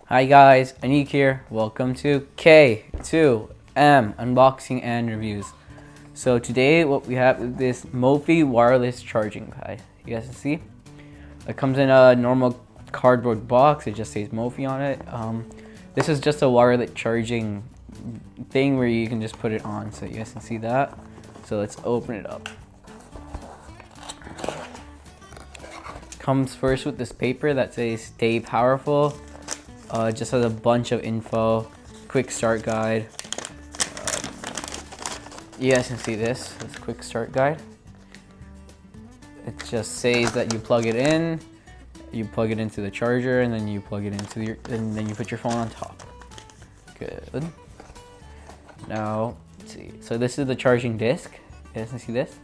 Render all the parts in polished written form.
Hi guys, Aniq here. Welcome to K2M Unboxing and Reviews. So today what we have is this Mophie Wireless Charging Pad. You guys can see it comes in a normal cardboard box. It just says Mophie on it. This is just a wireless charging thing where you can just put it on, so you guys can see that. So let's open it up. Comes first with this paper that says "Stay Powerful." It just has a bunch of info, quick start guide. You guys can see this quick start guide. It just says that you plug it in, you plug it into the charger, and then you plug it into and then you put your phone on top. Good. Now, let's see. So this is the charging disc. You guys can see this?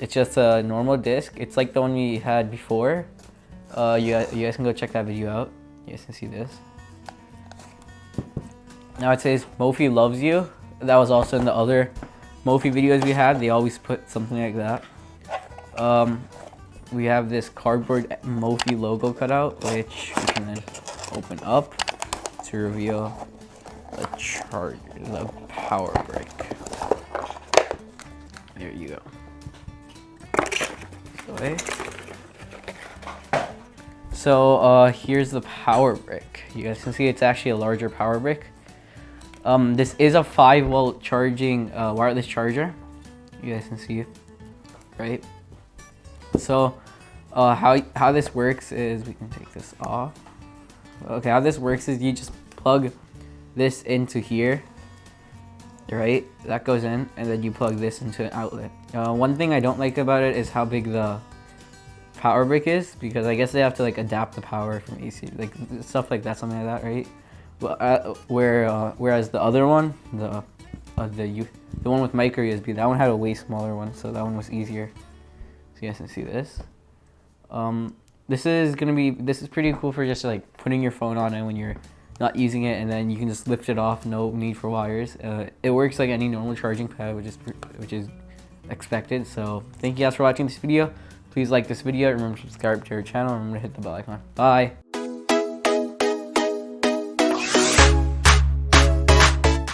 It's just a normal disc. It's like the one we had before. You guys can go check that video out. You guys can see this. Now it says Mophie loves you. That was also in the other Mophie videos we had. They always put something like that. We have this cardboard Mophie logo cut out, which we can then open up to reveal the charger, the power brick. There you go. Okay. So here's the power brick. You guys can see it's actually a larger power brick. This is a 5-volt charging wireless charger. You guys can see it, right? So how this works is, we can take this off. Okay, how this works is you just plug this into here, right? That goes in, and then you plug this into an outlet. One thing I don't like about it is how big the power brick is, because I guess they have to like adapt the power from AC, like stuff like that, something like that, right? Well, whereas the other one, the one with micro USB, that one had a way smaller one, so that one was easier. So you guys can see this. This is pretty cool for just like putting your phone on it when you're not using it, and then you can just lift it off, no need for wires. It works like any normal charging pad, which is expected. So thank you guys for watching this video. Please like this video, remember to subscribe to our channel, and remember to hit the bell icon. Bye!